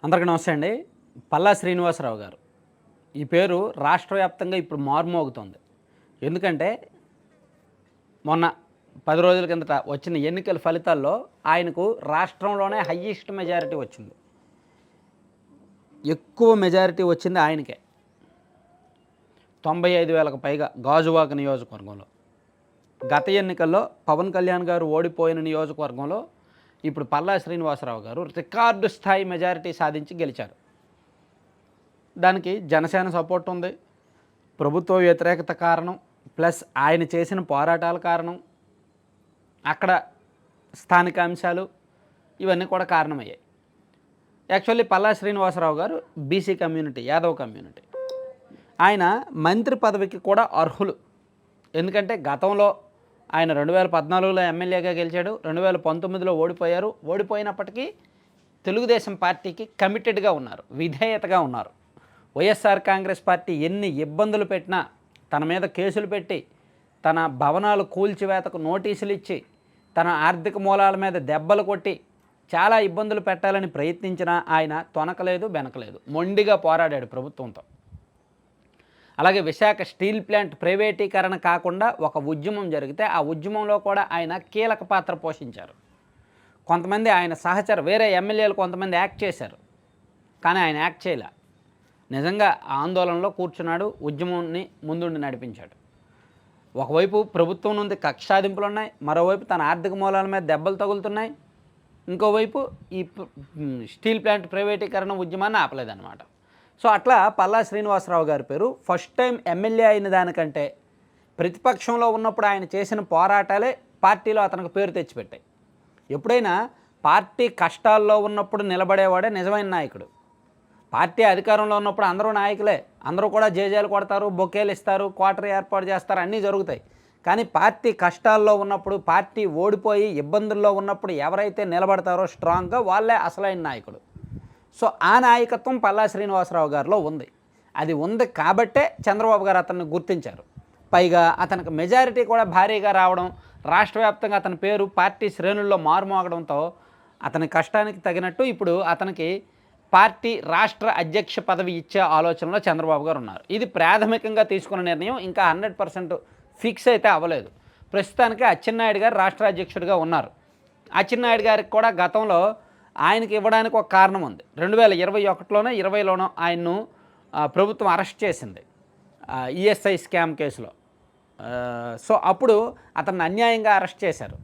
అందరికీ నమస్తే అండి. పల్లా శ్రీనివాసరావు గారు ఈ పేరు రాష్ట్ర వ్యాప్తంగా ఇప్పుడు మారుమోగుతోంది. ఎందుకంటే మొన్న 10 రోజుల కిందట వచ్చిన ఎన్నికల ఫలితాల్లో ఆయనకు రాష్ట్రంలోనే హయ్యెస్ట్ మెజారిటీ వచ్చింది. ఎక్కువ మెజారిటీ వచ్చింది ఆయనకే. 95,000కు పైగా గాజువాక నియోజకవర్గంలో. గత ఎన్నికల్లో పవన్ కళ్యాణ్ గారు ఓడిపోయిన నియోజకవర్గంలో ఇప్పుడు పల్లా శ్రీనివాసరావు గారు రికార్డు స్థాయి మెజారిటీ సాధించి గెలిచారు. దానికి జనసేన సపోర్ట్ ఉంది, ప్రభుత్వ వ్యతిరేకత కారణం, ప్లస్ ఆయన చేసిన పోరాటాల కారణం, అక్కడ స్థానిక అంశాలు ఇవన్నీ కూడా కారణమయ్యాయి. యాక్చువల్లీ పల్లా శ్రీనివాసరావు గారు బీసీ కమ్యూనిటీ, యాదవ్ కమ్యూనిటీ. ఆయన మంత్రి పదవికి కూడా అర్హులు. ఎందుకంటే గతంలో ఆయన 2014లో ఎమ్మెల్యేగా గెలిచాడు, 2019లో ఓడిపోయారు. ఓడిపోయినప్పటికీ తెలుగుదేశం పార్టీకి కమిటెడ్గా ఉన్నారు, విధేయతగా ఉన్నారు. వైఎస్ఆర్ కాంగ్రెస్ పార్టీ ఎన్ని ఇబ్బందులు పెట్టినా, తన మీద కేసులు పెట్టి, తన భవనాలు కూల్చివేతకు నోటీసులు ఇచ్చి, తన ఆర్థిక మూలాల మీద దెబ్బలు కొట్టి చాలా ఇబ్బందులు పెట్టాలని ప్రయత్నించినా ఆయన తొనకలేదు, బెనకలేదు, మొండిగా పోరాడాడు ప్రభుత్వంతో. అలాగే విశాఖ స్టీల్ ప్లాంట్ ప్రైవేటీకరణ కాకుండా ఒక ఉద్యమం జరిగితే ఆ ఉద్యమంలో కూడా ఆయన కీలక పాత్ర పోషించారు. కొంతమంది ఆయన సహచర వేరే ఎమ్మెల్యేలు కొంతమంది యాక్ట్ చేశారు, కానీ ఆయన యాక్ట్ చేయలే. నిజంగా ఆందోళనలో కూర్చున్నాడు, ఉద్యమాన్ని ముందుండి నడిపించాడు. ఒకవైపు ప్రభుత్వం నుండి కక్షాదింపులు ఉన్నాయి, మరోవైపు తన ఆర్థిక మూలాల మీద దెబ్బలు తగులుతున్నాయి, ఇంకోవైపు ఈ స్టీల్ ప్లాంట్ ప్రైవేటీకరణ ఉద్యమాన్ని ఆపలేదన్నమాట. సో అట్లా పల్లా శ్రీనివాసరావు గారి పేరు ఫస్ట్ టైం ఎమ్మెల్యే అయిన దానికంటే ప్రతిపక్షంలో ఉన్నప్పుడు ఆయన చేసిన పోరాటాలే పార్టీలో అతనికి పేరు తెచ్చిపెట్టాయి. ఎప్పుడైనా పార్టీ కష్టాల్లో ఉన్నప్పుడు నిలబడేవాడే నిజమైన నాయకుడు. పార్టీ అధికారంలో ఉన్నప్పుడు అందరూ నాయకులే, అందరూ కూడా జేజేలు కొడతారు, బొకేలు ఇస్తారు, క్వార్టర్ ఏర్పాటు చేస్తారు, అన్నీ జరుగుతాయి. కానీ పార్టీ కష్టాల్లో ఉన్నప్పుడు, పార్టీ ఓడిపోయి ఇబ్బందుల్లో ఉన్నప్పుడు ఎవరైతే నిలబడతారో స్ట్రాంగ్గా, వాళ్ళే అసలైన నాయకుడు. సో ఆ నాయకత్వం పల్లా శ్రీనివాసరావు గారిలో ఉంది. అది ఉంది కాబట్టే చంద్రబాబు గారు అతన్ని గుర్తించారు. పైగా అతనికి మెజారిటీ కూడా భారీగా రావడం, రాష్ట్ర వ్యాప్తంగా అతని పేరు పార్టీ శ్రేణుల్లో మారుమోగడంతో అతని కష్టానికి తగినట్టు ఇప్పుడు అతనికి పార్టీ రాష్ట్ర అధ్యక్ష పదవి ఇచ్చే ఆలోచనలో చంద్రబాబు గారు ఉన్నారు. ఇది ప్రాథమికంగా తీసుకున్న నిర్ణయం, ఇంకా 100% ఫిక్స్ అయితే అవ్వలేదు. ప్రస్తుతానికి అచ్చెన్నాయుడు గారు రాష్ట్ర అధ్యక్షుడిగా ఉన్నారు. అచ్చెన్నాయుడు గారికి కూడా గతంలో ఆయనకి ఇవ్వడానికి ఒక కారణం ఉంది. 2021లోనో 2020లోనో ఆయన్ను ప్రభుత్వం అరెస్ట్ చేసింది ఈఎస్ఐ స్కామ్ కేసులో. సో అప్పుడు అతన్ని అన్యాయంగా అరెస్ట్ చేశారు.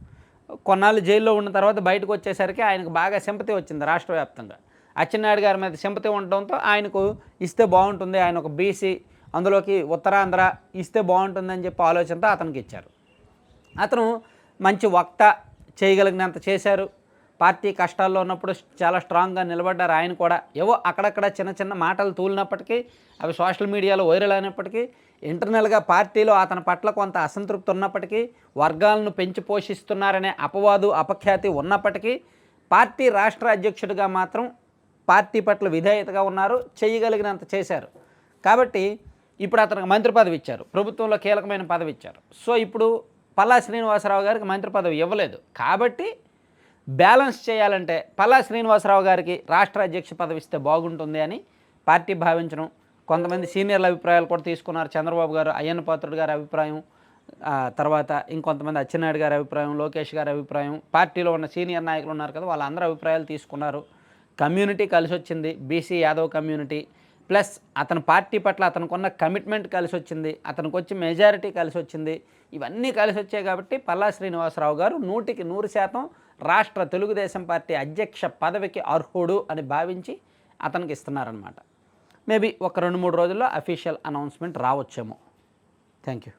కొన్నాళ్ళు జైల్లో ఉన్న తర్వాత బయటకు వచ్చేసరికి ఆయనకు బాగా సింపతి వచ్చింది రాష్ట్ర వ్యాప్తంగా. అచ్చెన్నాయుడు గారి మీద సింపతి ఉండడంతో ఆయనకు ఇస్తే బాగుంటుంది, ఆయన ఒక బీసీ, అందులోకి ఉత్తరాంధ్ర ఇస్తే బాగుంటుందని చెప్పి ఆలోచనతో అతనికి ఇచ్చారు. అతను మంచి వక్త, చేయగలిగినంత చేశారు. పార్టీ కష్టాల్లో ఉన్నప్పుడు చాలా స్ట్రాంగ్గా నిలబడ్డారు. ఆయన కూడా ఏవో అక్కడక్కడ చిన్న చిన్న మాటలు తూలినప్పటికీ, అవి సోషల్ మీడియాలో వైరల్ అయినప్పటికీ, ఇంటర్నల్గా పార్టీలో అతని పట్ల కొంత అసంతృప్తి ఉన్నప్పటికీ, వర్గాలను పెంచి పోషిస్తున్నారనే అపవాదు, అపఖ్యాతి ఉన్నప్పటికీ, పార్టీ రాష్ట్ర అధ్యక్షుడిగా మాత్రం పార్టీ పట్ల విధేయతగా ఉన్నారు, చేయగలిగినంత చేశారు. కాబట్టి ఇప్పుడు అతనికి మంత్రి పదవి ఇచ్చారు, ప్రభుత్వంలో కీలకమైన పదవి ఇచ్చారు. సో ఇప్పుడు పల్లా శ్రీనివాసరావు గారికి మంత్రి పదవి ఇవ్వలేదు. కాబట్టి బ్యాలెన్స్ చేయాలంటే పల్లా శ్రీనివాసరావు గారికి రాష్ట్ర అధ్యక్ష పదవి ఇస్తే బాగుంటుంది అని పార్టీ భావించడం, కొంతమంది సీనియర్ల అభిప్రాయాలు కూడా తీసుకున్నారు. చంద్రబాబు గారు, అయ్యన్న పాత్రుడు గారి అభిప్రాయం, తర్వాత ఇంకొంతమంది అచ్చెన్నాయుడు గారి అభిప్రాయం, లోకేష్ గారి అభిప్రాయం, పార్టీలో ఉన్న సీనియర్ నాయకులు ఉన్నారు కదా, వాళ్ళందరూ అభిప్రాయాలు తీసుకున్నారు. కమ్యూనిటీ కలిసి వచ్చింది, బీసీ యాదవ్ కమ్యూనిటీ, ప్లస్ అతని పార్టీ పట్ల అతనుకున్న కమిట్మెంట్ కలిసి వచ్చింది, అతనికి వచ్చి మెజారిటీ కలిసి వచ్చింది. ఇవన్నీ కలిసి వచ్చాయి కాబట్టి పల్లా శ్రీనివాసరావు గారు 100కి 100% రాష్ట్ర తెలుగుదేశం పార్టీ అధ్యక్ష పదవికి అర్హుడు అని భావించి అతనికి ఇస్తున్నారనమాట. మేబీ ఒక 2-3 రోజుల్లో అఫీషియల్ అనౌన్స్మెంట్ రావచ్చేమో. Thank you.